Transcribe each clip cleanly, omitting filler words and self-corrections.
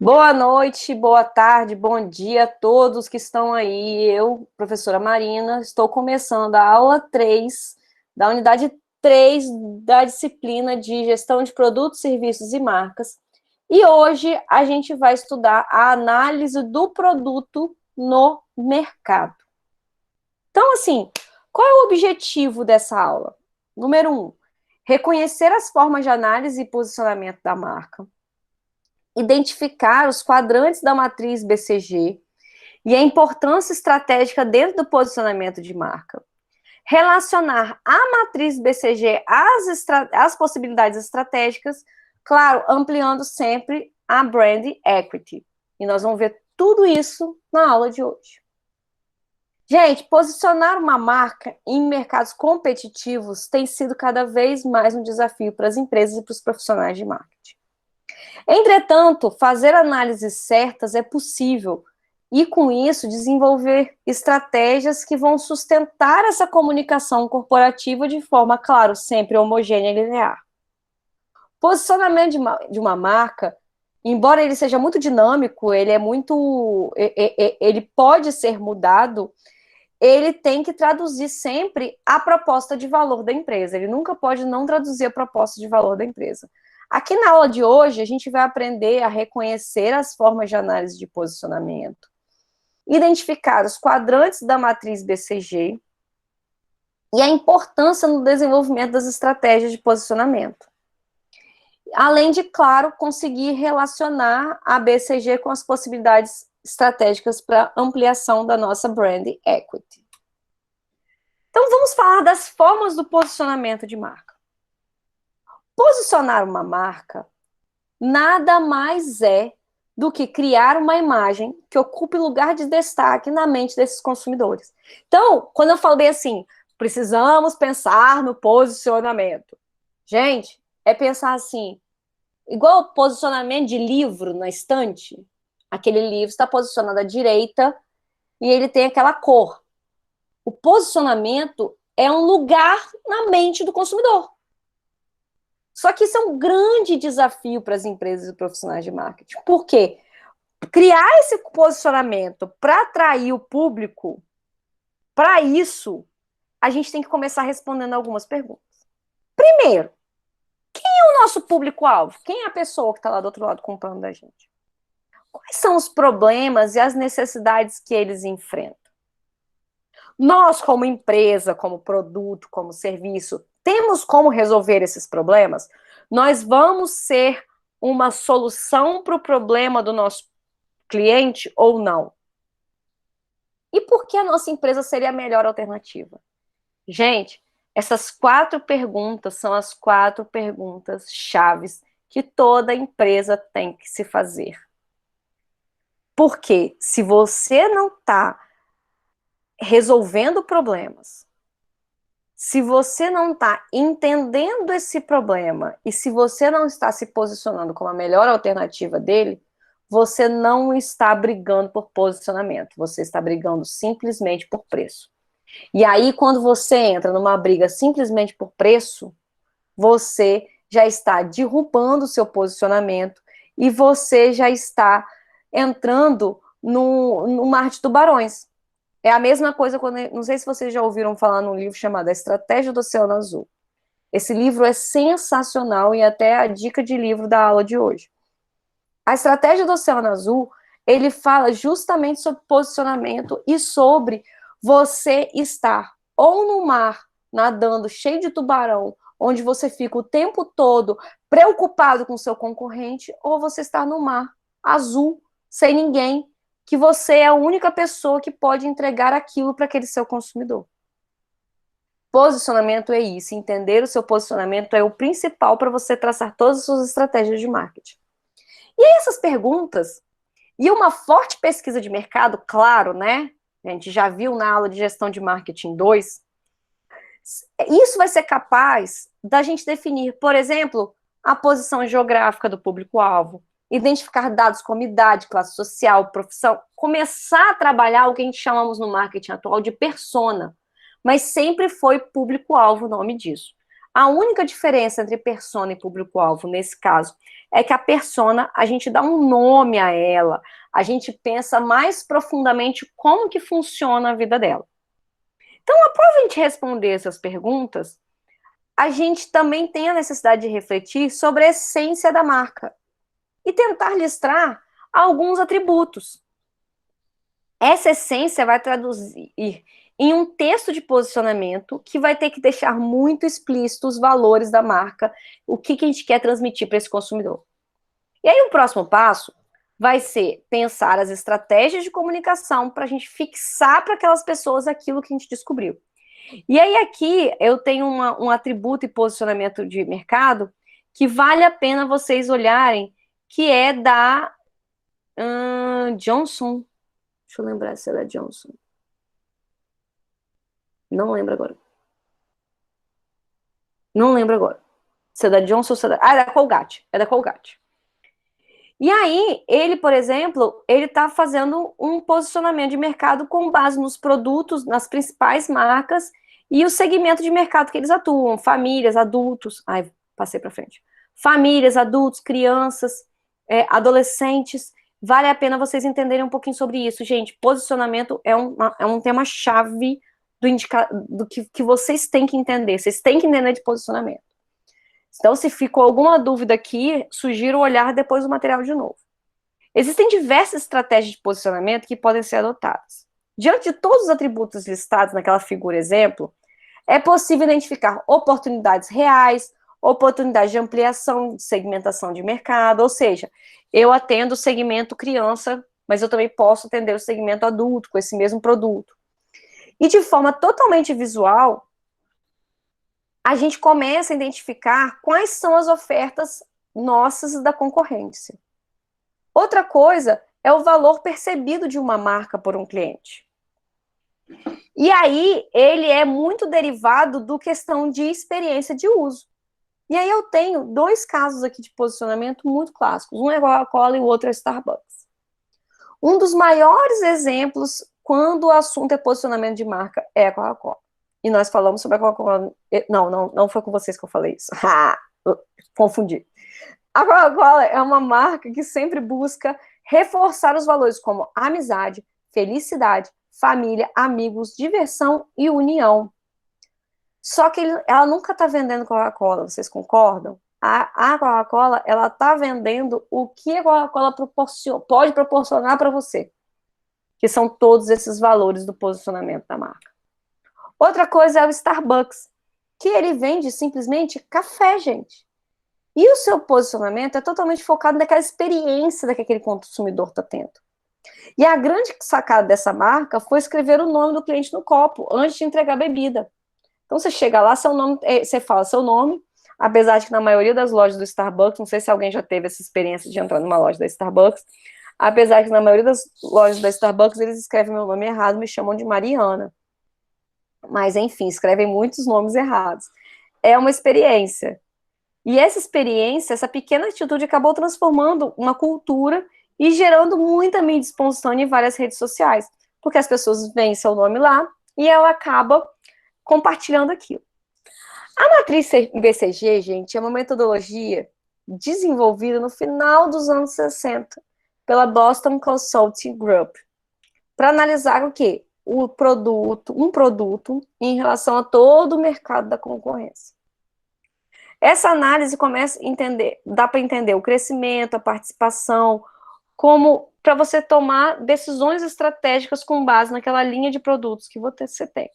Boa noite, boa tarde, bom dia a todos que estão aí. Eu, professora Marina, estou começando a aula 3 da unidade 3 da disciplina de Gestão de Produtos, Serviços e Marcas. E hoje a gente vai estudar a análise do produto no mercado. Então, assim, qual é o objetivo dessa aula? Número 1, reconhecer as formas de análise e posicionamento da marca, identificar os quadrantes da matriz BCG e a importância estratégica dentro do posicionamento de marca. Relacionar a matriz BCG às possibilidades estratégicas, claro, ampliando sempre a brand equity. E nós vamos ver tudo isso na aula de hoje. Gente, posicionar uma marca em mercados competitivos tem sido cada vez mais um desafio para as empresas e para os profissionais de marketing. Entretanto, fazer análises certas é possível e, com isso, desenvolver estratégias que vão sustentar essa comunicação corporativa de forma, claro, sempre homogênea e linear. Posicionamento de uma marca, embora ele seja muito dinâmico, ele pode ser mudado, ele tem que traduzir sempre a proposta de valor da empresa. Ele nunca pode não traduzir a proposta de valor da empresa. Aqui na aula de hoje, a gente vai aprender a reconhecer as formas de análise de posicionamento, identificar os quadrantes da matriz BCG e a importância no desenvolvimento das estratégias de posicionamento. Além de, claro, conseguir relacionar a BCG com as possibilidades estratégicas para ampliação da nossa brand equity. Então, vamos falar das formas do posicionamento de marca. Posicionar uma marca nada mais é do que criar uma imagem que ocupe lugar de destaque na mente desses consumidores. Então, quando eu falei assim, precisamos pensar no posicionamento. Gente, é pensar assim, igual o posicionamento de livro na estante, aquele livro está posicionado à direita e ele tem aquela cor. O posicionamento é um lugar na mente do consumidor. Só que isso é um grande desafio para as empresas e profissionais de marketing. Por quê? Criar esse posicionamento para atrair o público, para isso, a gente tem que começar respondendo algumas perguntas. Primeiro, quem é o nosso público-alvo? Quem é a pessoa que está lá do outro lado comprando da gente? Quais são os problemas e as necessidades que eles enfrentam? Nós, como empresa, como produto, como serviço, temos como resolver esses problemas? Nós vamos ser uma solução para o problema do nosso cliente ou não? E por que a nossa empresa seria a melhor alternativa? Gente, essas 4 perguntas são as 4 perguntas chaves que toda empresa tem que se fazer. Porque se você não está resolvendo problemas, se você não está entendendo esse problema e se você não está se posicionando como a melhor alternativa dele, você não está brigando por posicionamento, você está brigando simplesmente por preço. E aí, quando você entra numa briga simplesmente por preço, você já está derrubando o seu posicionamento e você já está entrando no mar de tubarões. É a mesma coisa quando, não sei se vocês já ouviram falar num livro chamado A Estratégia do Oceano Azul. Esse livro é sensacional e até a dica de livro da aula de hoje. A Estratégia do Oceano Azul, ele fala justamente sobre posicionamento e sobre você estar ou no mar nadando cheio de tubarão, onde você fica o tempo todo preocupado com o seu concorrente, ou você está no mar azul, sem ninguém, que você é a única pessoa que pode entregar aquilo para aquele seu consumidor. Posicionamento é isso, entender o seu posicionamento é o principal para você traçar todas as suas estratégias de marketing. E aí essas perguntas, e uma forte pesquisa de mercado, claro, né? A gente já viu na aula de gestão de marketing 2, isso vai ser capaz da gente definir, por exemplo, a posição geográfica do público-alvo, identificar dados como idade, classe social, profissão, começar a trabalhar o que a gente chamamos no marketing atual de persona, mas sempre foi público-alvo o nome disso. A única diferença entre persona e público-alvo, nesse caso, é que a persona, a gente dá um nome a ela, a gente pensa mais profundamente como que funciona a vida dela. Então, após a gente responder essas perguntas, a gente também tem a necessidade de refletir sobre a essência da marca e tentar listar alguns atributos. Essa essência vai traduzir em um texto de posicionamento que vai ter que deixar muito explícito os valores da marca, o que a gente quer transmitir para esse consumidor. E aí o próximo passo vai ser pensar as estratégias de comunicação para a gente fixar para aquelas pessoas aquilo que a gente descobriu. E aí aqui eu tenho um atributo e posicionamento de mercado que vale a pena vocês olharem, que é da Johnson. Deixa eu lembrar se é da Johnson. Não lembro agora. Não lembro agora. Se é da Johnson ou se é da... Ah, é da Colgate. É da Colgate. E aí, ele, por exemplo, ele está fazendo um posicionamento de mercado com base nos produtos, nas principais marcas e o segmento de mercado que eles atuam. Famílias, adultos... Ai, passei para frente. Famílias, adultos, crianças, adolescentes. Vale a pena vocês entenderem um pouquinho sobre isso, gente. Posicionamento é um tema-chave do que vocês têm que entender. Vocês têm que entender de posicionamento. Então, se ficou alguma dúvida aqui, sugiro olhar depois o material de novo. Existem diversas estratégias de posicionamento que podem ser adotadas. Diante de todos os atributos listados naquela figura exemplo, é possível identificar oportunidades reais, oportunidades de ampliação, de segmentação de mercado, ou seja, eu atendo o segmento criança, mas eu também posso atender o segmento adulto com esse mesmo produto. E de forma totalmente visual, a gente começa a identificar quais são as ofertas nossas e da concorrência. Outra coisa é o valor percebido de uma marca por um cliente. E aí, ele é muito derivado do questão de experiência de uso. E aí eu tenho dois casos aqui de posicionamento muito clássicos. Um é a Coca-Cola e o outro é a Starbucks. Um dos maiores exemplos quando o assunto é posicionamento de marca é a Coca-Cola. E nós falamos sobre a Coca-Cola. Não foi com vocês que eu falei isso. Confundi. A Coca-Cola é uma marca que sempre busca reforçar os valores como amizade, felicidade, família, amigos, diversão e união. Só que ela nunca está vendendo Coca-Cola, vocês concordam? A Coca-Cola, ela está vendendo o que a Coca-Cola pode proporcionar para você, que são todos esses valores do posicionamento da marca. Outra coisa é o Starbucks, que ele vende simplesmente café, gente. E o seu posicionamento é totalmente focado naquela experiência que aquele consumidor está tendo. E a grande sacada dessa marca foi escrever o nome do cliente no copo, antes de entregar a bebida. Então você chega lá, você fala seu nome, apesar de que na maioria das lojas do Starbucks, não sei se alguém já teve essa experiência de entrar numa loja da Starbucks, apesar de que na maioria das lojas da Starbucks eles escrevem meu nome errado, me chamam de Mariana. Mas, enfim, escrevem muitos nomes errados. É uma experiência. E essa experiência, essa pequena atitude acabou transformando uma cultura e gerando muita mídia espontânea em várias redes sociais, porque as pessoas veem seu nome lá e ela acaba compartilhando aquilo. A matriz BCG, gente, é uma metodologia desenvolvida no final dos anos 60 pela Boston Consulting Group para analisar o quê? Um produto em relação a todo o mercado da concorrência. Essa análise começa a entender, dá para entender o crescimento, a participação, como para você tomar decisões estratégicas com base naquela linha de produtos que você tem.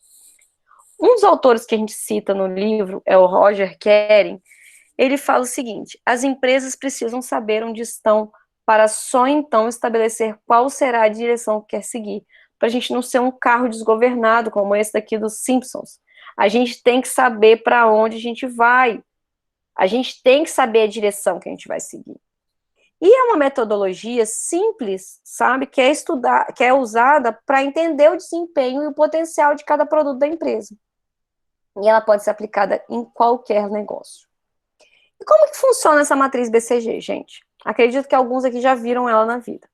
Um dos autores que a gente cita no livro é o Roger Kering. Ele fala o seguinte: as empresas precisam saber onde estão para só então estabelecer qual será a direção que quer seguir, para a gente não ser um carro desgovernado como esse daqui dos Simpsons. A gente tem que saber para onde a gente vai. A gente tem que saber a direção que a gente vai seguir. E é uma metodologia simples, sabe, que é usada para entender o desempenho e o potencial de cada produto da empresa. E ela pode ser aplicada em qualquer negócio. E como que funciona essa matriz BCG, gente? Acredito que alguns aqui já viram ela na vida.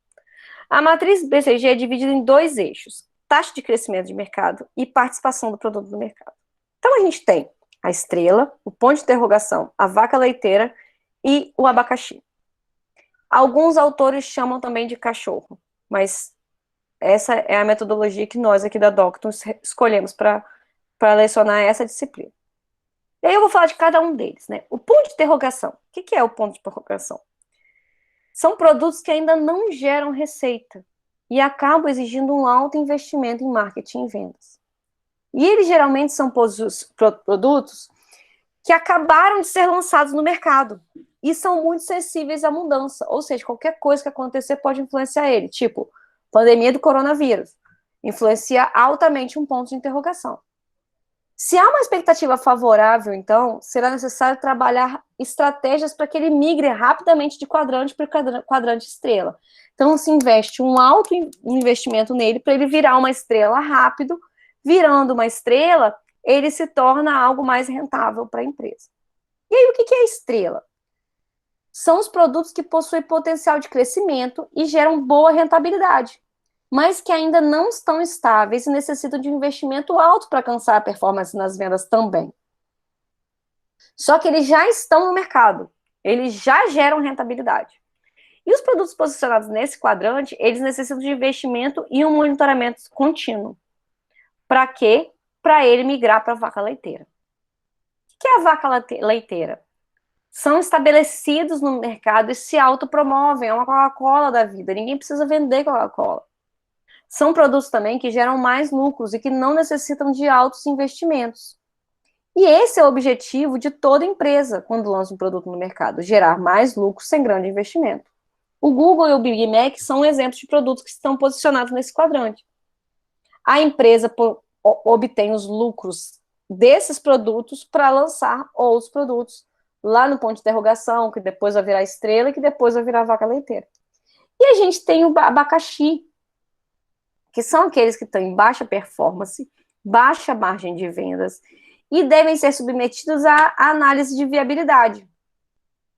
A matriz BCG é dividida em dois eixos: taxa de crescimento de mercado e participação do produto no mercado. Então a gente tem a estrela, o ponto de interrogação, a vaca leiteira e o abacaxi. Alguns autores chamam também de cachorro, mas essa é a metodologia que nós aqui da Doctus escolhemos para lecionar essa disciplina. E aí eu vou falar de cada um deles, né? O ponto de interrogação. O que é o ponto de interrogação? São produtos que ainda não geram receita e acabam exigindo um alto investimento em marketing e vendas. E eles geralmente são produtos que acabaram de ser lançados no mercado e são muito sensíveis à mudança, ou seja, qualquer coisa que acontecer pode influenciar ele, tipo, pandemia do coronavírus, influencia altamente um ponto de interrogação. Se há uma expectativa favorável, então, será necessário trabalhar estratégias para que ele migre rapidamente de quadrante para quadrante estrela. Então, se investe um alto investimento nele para ele virar uma estrela rápido. Virando uma estrela, ele se torna algo mais rentável para a empresa. E aí, o que é estrela? São os produtos que possuem potencial de crescimento e geram boa rentabilidade, mas que ainda não estão estáveis e necessitam de um investimento alto para alcançar a performance nas vendas também. Só que eles já estão no mercado, eles já geram rentabilidade. E os produtos posicionados nesse quadrante, eles necessitam de investimento e um monitoramento contínuo. Para quê? Para ele migrar para a vaca leiteira. O que é a vaca leiteira? São estabelecidos no mercado e se autopromovem, é uma Coca-Cola da vida, ninguém precisa vender Coca-Cola. São produtos também que geram mais lucros e que não necessitam de altos investimentos. E esse é o objetivo de toda empresa quando lança um produto no mercado, gerar mais lucros sem grande investimento. O Google e o Big Mac são exemplos de produtos que estão posicionados nesse quadrante. A empresa obtém os lucros desses produtos para lançar outros produtos lá no ponto de interrogação, que depois vai virar estrela e que depois vai virar vaca leiteira. E a gente tem o abacaxi, que são aqueles que estão em baixa performance, baixa margem de vendas e devem ser submetidos à análise de viabilidade.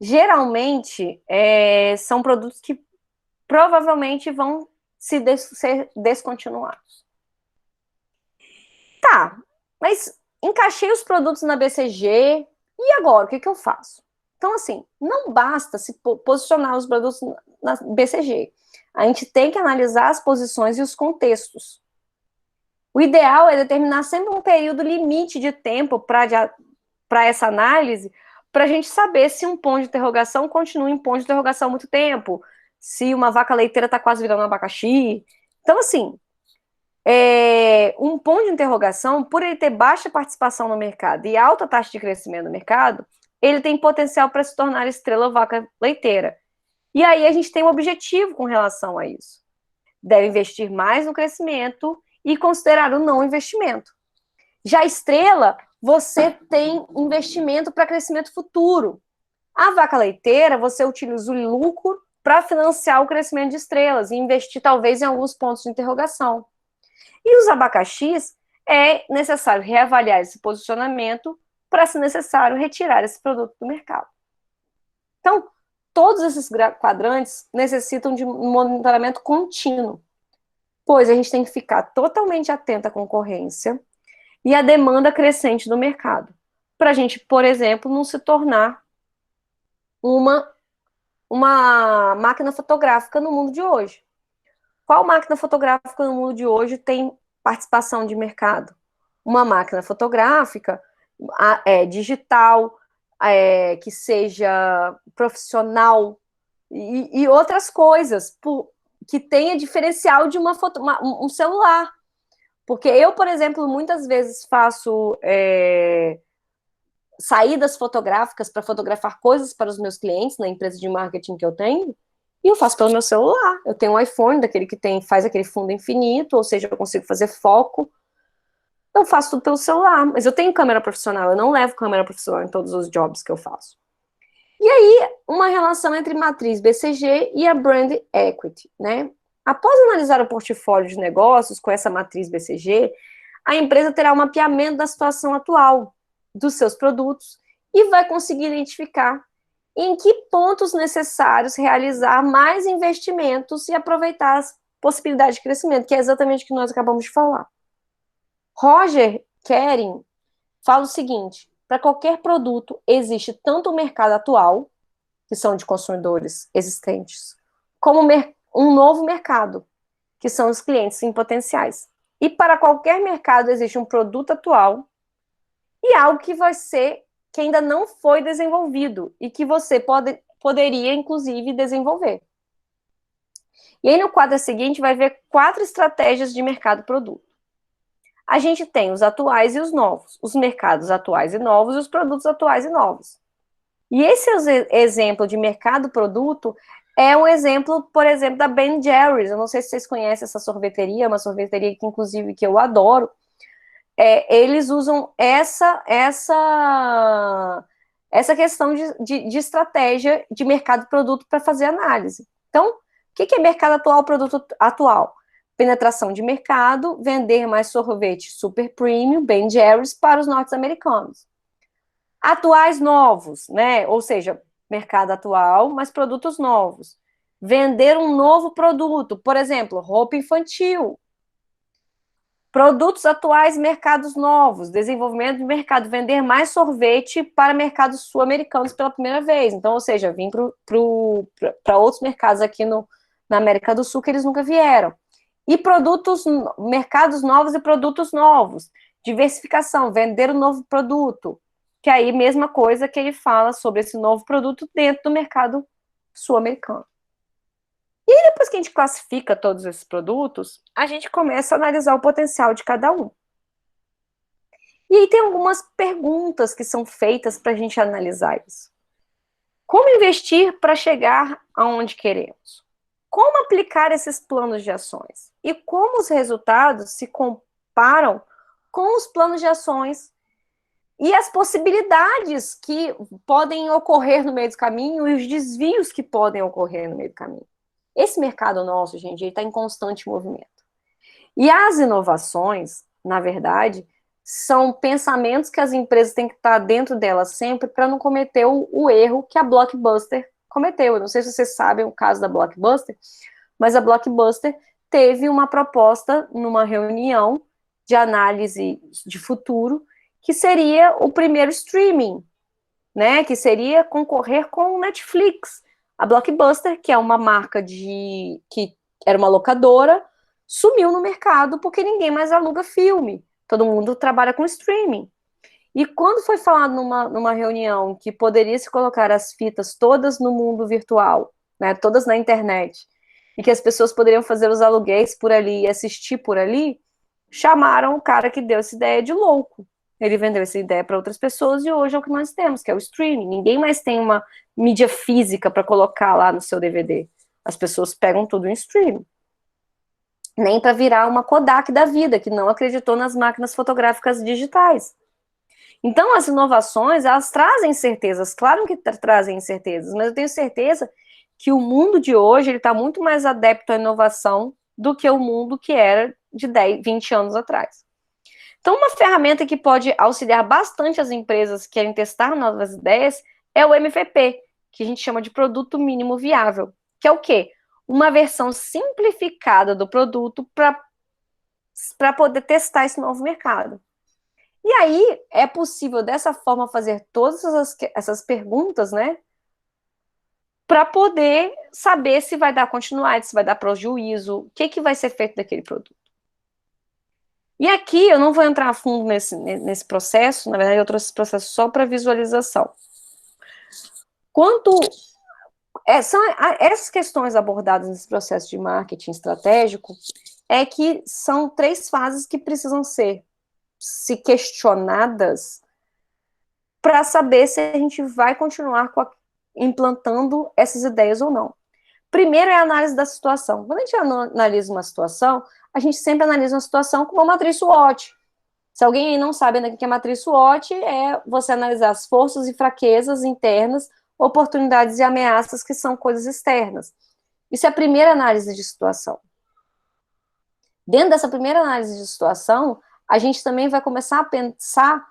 Geralmente, são produtos que provavelmente vão ser descontinuados. Tá, mas encaixei os produtos na BCG, e agora, o que eu faço? Então, assim, não basta se posicionar os produtos na BCG. A gente tem que analisar as posições e os contextos. O ideal é determinar sempre um período limite de tempo para essa análise, para a gente saber se um ponto de interrogação continua em ponto de interrogação há muito tempo, se uma vaca leiteira está quase virando um abacaxi. Então, assim, um ponto de interrogação, por ele ter baixa participação no mercado e alta taxa de crescimento no mercado, ele tem potencial para se tornar estrela vaca leiteira. E aí a gente tem um objetivo com relação a isso. Deve investir mais no crescimento e considerar o não investimento. Já a estrela, você tem investimento para crescimento futuro. A vaca leiteira, você utiliza o lucro para financiar o crescimento de estrelas e investir talvez em alguns pontos de interrogação. E os abacaxis, é necessário reavaliar esse posicionamento para, se necessário, retirar esse produto do mercado. Então, todos esses quadrantes necessitam de um monitoramento contínuo, pois a gente tem que ficar totalmente atento à concorrência e à demanda crescente do mercado, para a gente, por exemplo, não se tornar uma máquina fotográfica no mundo de hoje. Qual máquina fotográfica no mundo de hoje tem participação de mercado? Uma máquina fotográfica digital, que seja profissional e outras coisas, que tenha diferencial de um celular. Porque eu, por exemplo, muitas vezes faço saídas fotográficas para fotografar coisas para os meus clientes na empresa de marketing que eu tenho, e eu faço pelo meu celular. Eu tenho um iPhone, daquele que faz aquele fundo infinito, ou seja, eu consigo fazer foco. Eu faço tudo pelo celular, mas eu tenho câmera profissional, eu não levo câmera profissional em todos os jobs que eu faço. E aí, uma relação entre matriz BCG e a brand equity, né? Após analisar o portfólio de negócios com essa matriz BCG, a empresa terá um mapeamento da situação atual dos seus produtos e vai conseguir identificar em que pontos necessários realizar mais investimentos e aproveitar as possibilidades de crescimento, que é exatamente o que nós acabamos de falar. Roger Kering fala o seguinte, para qualquer produto, existe tanto o mercado atual, que são de consumidores existentes, como um novo mercado, que são os clientes em potenciais. E para qualquer mercado existe um produto atual e algo que ainda não foi desenvolvido e que você poderia, inclusive, desenvolver. E aí, no quadro seguinte, vai ver 4 estratégias de mercado-produto. A gente tem os atuais e os novos, os mercados atuais e novos e os produtos atuais e novos. E esse exemplo de mercado-produto é um exemplo, por exemplo, da Ben Jerry's. Eu não sei se vocês conhecem essa sorveteria, uma sorveteria que, inclusive, que eu adoro. Eles usam essa questão de estratégia de mercado-produto para fazer análise. Então, o que é mercado atual, produto atual? Penetração de mercado, vender mais sorvete super premium, Ben Jerry's, para os norte-americanos. Atuais novos, né? Ou seja, mercado atual, mas produtos novos. Vender um novo produto, por exemplo, roupa infantil. Produtos atuais, mercados novos, desenvolvimento de mercado, vender mais sorvete para mercados sul-americanos pela primeira vez. Então, ou seja, vir para outros mercados aqui na América do Sul que eles nunca vieram. E mercados novos e produtos novos. Diversificação, vender um novo produto. Que aí, mesma coisa que ele fala sobre esse novo produto dentro do mercado sul-americano. E aí, depois que a gente classifica todos esses produtos, a gente começa a analisar o potencial de cada um. E aí tem algumas perguntas que são feitas para a gente analisar isso. Como investir para chegar aonde queremos? Como aplicar esses planos de ações? E como os resultados se comparam com os planos de ações e as possibilidades que podem ocorrer no meio do caminho e os desvios que podem ocorrer no meio do caminho. Esse mercado nosso, gente, ele está em constante movimento. E as inovações, na verdade, são pensamentos que as empresas têm que estar dentro delas sempre para não cometer o erro que a Blockbuster cometeu. Eu não sei se vocês sabem o caso da Blockbuster, mas a Blockbuster teve uma proposta numa reunião de análise de futuro que seria o primeiro streaming, né? Que seria concorrer com o Netflix. A Blockbuster, que é uma marca que era uma locadora, sumiu no mercado porque ninguém mais aluga filme. Todo mundo trabalha com streaming. E quando foi falado numa reunião que poderia se colocar as fitas todas no mundo virtual, né, todas na internet, e que as pessoas poderiam fazer os aluguéis por ali e assistir por ali, chamaram o cara que deu essa ideia de louco. Ele vendeu essa ideia para outras pessoas e hoje é o que nós temos, que é o streaming. Ninguém mais tem uma mídia física para colocar lá no seu DVD. As pessoas pegam tudo em streaming. Nem para virar uma Kodak da vida, que não acreditou nas máquinas fotográficas digitais. Então, as inovações, elas trazem incertezas. Claro que trazem incertezas, mas eu tenho certeza que o mundo de hoje está muito mais adepto à inovação do que o mundo que era de 10, 20 anos atrás. Então, uma ferramenta que pode auxiliar bastante as empresas que querem testar novas ideias é o MVP, que a gente chama de produto mínimo viável, que é o quê? Uma versão simplificada do produto para poder testar esse novo mercado. E aí, é possível, dessa forma, fazer todas essas perguntas, né? Para poder saber se vai dar continuidade, se vai dar prejuízo, o que vai ser feito daquele produto. E aqui eu não vou entrar a fundo nesse processo, na verdade eu trouxe esse processo só para visualização. São essas questões abordadas nesse processo de marketing estratégico, é que são 3 fases que precisam ser se questionadas para saber se a gente vai continuar implantando essas ideias ou não. Primeiro é a análise da situação. Quando a gente analisa uma situação, a gente sempre analisa uma situação com uma matriz SWOT. Se alguém aí não sabe ainda o que é matriz SWOT, é você analisar as forças e fraquezas internas, oportunidades e ameaças que são coisas externas. Isso é a primeira análise de situação. Dentro dessa primeira análise de situação, a gente também vai começar a pensar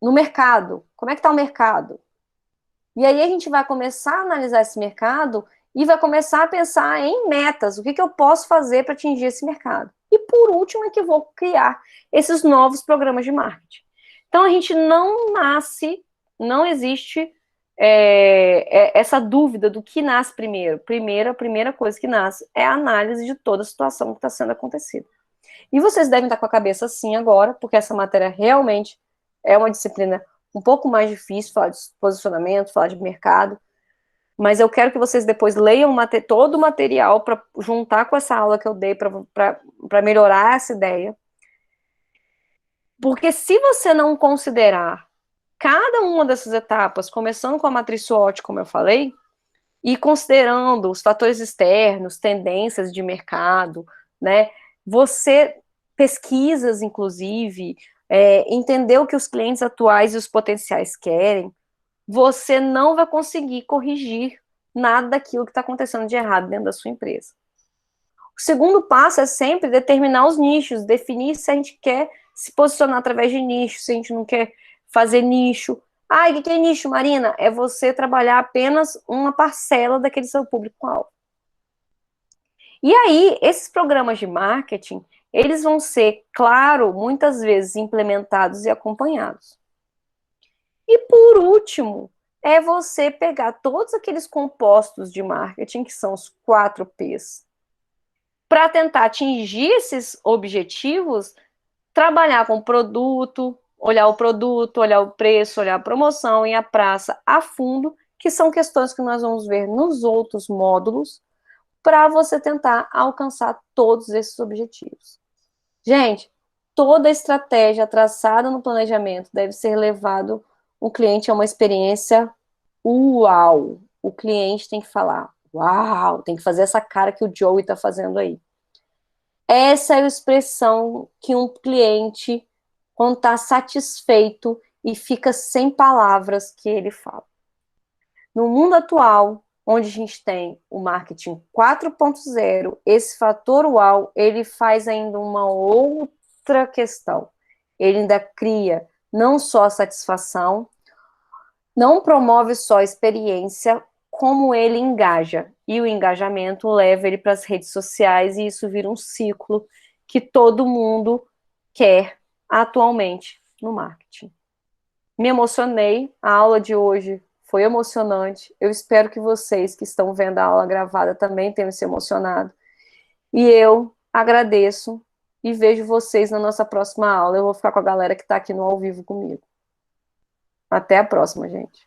no mercado. Como é que está o mercado? E aí a gente vai começar a analisar esse mercado e vai começar a pensar em metas. O que eu posso fazer para atingir esse mercado? E por último é que eu vou criar esses novos programas de marketing. Então, a gente não nasce, não existe essa dúvida do que nasce primeiro. A primeira coisa que nasce é a análise de toda a situação que está sendo acontecida. E vocês devem estar com a cabeça assim agora, porque essa matéria realmente é uma disciplina um pouco mais difícil, falar de posicionamento, falar de mercado, mas eu quero que vocês depois leiam todo o material para juntar com essa aula que eu dei para melhorar essa ideia. Porque se você não considerar cada uma dessas etapas, começando com a matriz SWOT, como eu falei, e considerando os fatores externos, tendências de mercado, né? Você pesquisas, inclusive, entender o que os clientes atuais e os potenciais querem, você não vai conseguir corrigir nada daquilo que está acontecendo de errado dentro da sua empresa. O segundo passo é sempre determinar os nichos, definir se a gente quer se posicionar através de nicho, se a gente não quer fazer nicho. Ah, o que é nicho, Marina? É você trabalhar apenas uma parcela daquele seu público-alvo. E aí, esses programas de marketing, eles vão ser, claro, muitas vezes implementados e acompanhados. E por último, é você pegar todos aqueles compostos de marketing, que são os 4 Ps, para tentar atingir esses objetivos, trabalhar com o produto, olhar o preço, olhar a promoção e a praça a fundo, que são questões que nós vamos ver nos outros módulos, para você tentar alcançar todos esses objetivos. Gente, toda estratégia traçada no planejamento deve ser levado o cliente a uma experiência uau. O cliente tem que falar uau, tem que fazer essa cara que o Joey está fazendo aí. Essa é a expressão que um cliente, quando está satisfeito e fica sem palavras, que ele fala. No mundo atual, onde a gente tem o marketing 4.0, esse fator uau, ele faz ainda uma outra questão. Ele ainda cria não só a satisfação, não promove só a experiência, como ele engaja. E o engajamento leva ele para as redes sociais e isso vira um ciclo que todo mundo quer atualmente no marketing. Me emocionei, a aula de hoje foi emocionante. Eu espero que vocês que estão vendo a aula gravada também tenham se emocionado. E eu agradeço e vejo vocês na nossa próxima aula. Eu vou ficar com a galera que está aqui no ao vivo comigo. Até a próxima, gente.